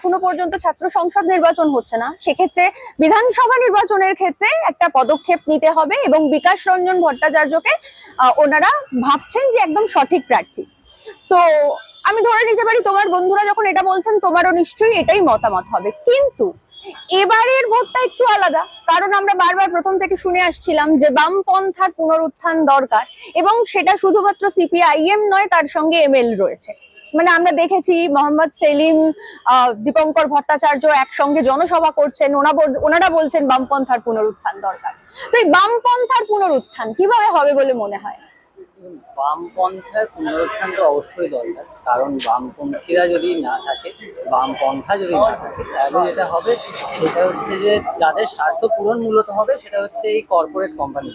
এখনো পর্যন্ত ছাত্র সংসদ নির্বাচন হচ্ছে না, সেক্ষেত্রে বিধানসভা নির্বাচনের ক্ষেত্রে একটা পদক্ষেপ নিতে হবে এবং বিকাশ রঞ্জন ভট্টাচার্যকে ওনারা ভাবছেন যে একদম সঠিক প্রার্থী। তো আমি ধরে নিতে পারি তোমার বন্ধুরা যখন এটা বলছেন তোমারও নিশ্চয়ই এটাই মতামত হবে। কিন্তু এবারের ভোটটা একটু আলাদা, কারণ আমরা বারবার প্রথম থেকে শুনে আসছিলাম যে বামপন্থার পুনরুত্থান দরকার, এবং সেটা শুধুমাত্র সিপিআইএম নয়, তার সঙ্গে এমএল রয়েছে। মানে আমরা দেখেছি মোহাম্মদ সেলিম, দীপঙ্কর ভট্টাচার্য একসঙ্গে জনসভা করছেন, ওনারা বলছেন বামপন্থার পুনরুত্থান দরকার। তো এই বামপন্থার পুনরুত্থান কিভাবে হবে বলে মনে হয়? বামপন্থার পুনরুত্থান তো অবশ্যই দরকার, কারণ বামপন্থীরা যদি না থাকে, বামপন্থা যদি না থাকে, তাহলে যেটা হবে সেটা হচ্ছে যে যাদের স্বার্থ পূরণ মূলত হবে সেটা হচ্ছে এই corporate company,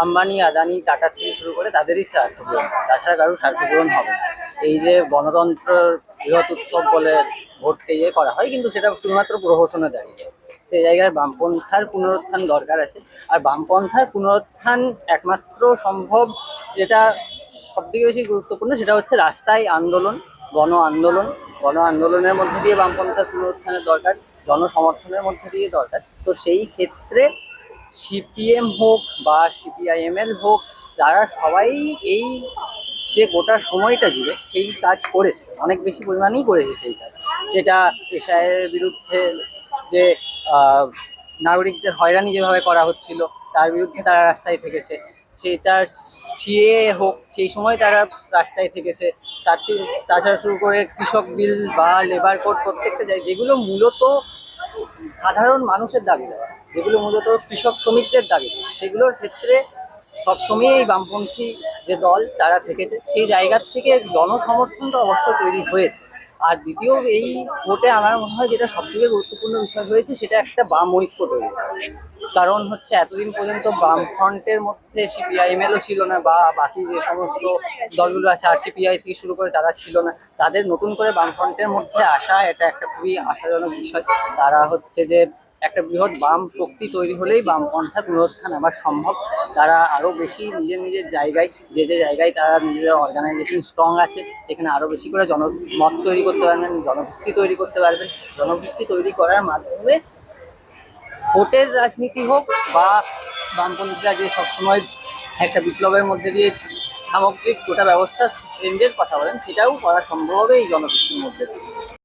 Ambani, Adani, tata থেকে শুরু করে তাদেরই স্বার্থ পূরণ, তাছাড়া কারোর স্বার্থ পূরণ হবে না। এই যে গণতন্ত্র বৃহৎ উৎসব বলে ভোটকে ইয়ে করা হয়, কিন্তু সেটা শুধুমাত্র প্রহসনে দাঁড়িয়ে যায়। সেই জায়গায় বামপন্থার পুনরুত্থান দরকার আছে। আর বামপন্থার পুনরুত্থান একমাত্র সম্ভব, যেটা সবথেকে বেশি গুরুত্বপূর্ণ, সেটা হচ্ছে রাস্তায় আন্দোলন, গণ আন্দোলন। গণ আন্দোলনের মধ্যে দিয়ে বামপন্থার পুনরুত্থানের দরকার, জনসমর্থনের মধ্যে দিয়ে দরকার। তো সেই ক্ষেত্রে সিপিএম হোক বা সিপিআইএমএল হোক, তারা সবাই এই যে গোটা সময়টা জুড়ে সেই কাজ করেছে, অনেক বেশি পরিমাণেই করেছে সেই কাজ। সেটা এশায়ের বিরুদ্ধে যে নাগরিকদের হয়রানি যেভাবে করা হচ্ছিল তার বিরুদ্ধে তারা রাস্তায় থেকেছে, সেটা সিএ হোক সেই সময় তারা রাস্তায় থেকেছে, তাছাড়া শুরু করে কৃষক বিল বা লেবার কোড, প্রত্যেকটা যেগুলো মূলত সাধারণ মানুষের দাবি দেওয়া, যেগুলো মূলত কৃষক শ্রমিকদের দাবি দেওয়া, সেগুলোর ক্ষেত্রে সবসময় এই বামপন্থী যে দল তারা থেকেছে। সেই জায়গার থেকে জনসমর্থন তো অবশ্যই তৈরি হয়েছে। আর দ্বিতীয়, এই ভোটে আমার মনে হয় যেটা সবথেকে গুরুত্বপূর্ণ বিষয় হয়েছে সেটা একটা বাম ঐক্য তৈরি। কারণ হচ্ছে এতদিন পর্যন্ত বামফ্রন্টের মধ্যে সিপিআইএমএলও ছিল না, বা বাকি যে সমস্ত দলগুলো আছে আরসিপিআই থেকে শুরু করে তারা ছিল না। তাদের নতুন করে বামফ্রন্টের মধ্যে আসা এটা একটা খুবই আশাজনক বিষয়। তারা হচ্ছে যে একটা বৃহৎ বাম শক্তি তৈরি হলেই বামপন্থা পুনরুত্থান আবার সম্ভব। তারা আরও বেশি নিজের নিজের জায়গায়, যে যে জায়গায় তারা নিজের অর্গানাইজেশন স্ট্রং আছে, সেখানে আরও বেশি করে জনমত তৈরি করতে পারবেন, জনভিত্তি তৈরি করতে পারবেন। জনভিত্তি তৈরি করার মাধ্যমে ভোটের রাজনীতি হোক বা বামপন্থীরা যে সবসময় একটা বিপ্লবের মধ্যে দিয়ে সামগ্রিক গোটা ব্যবস্থা চেঞ্জের কথা বলেন, সেটাও করা সম্ভব হবে এই জনভিত্তির মধ্যে দিয়ে।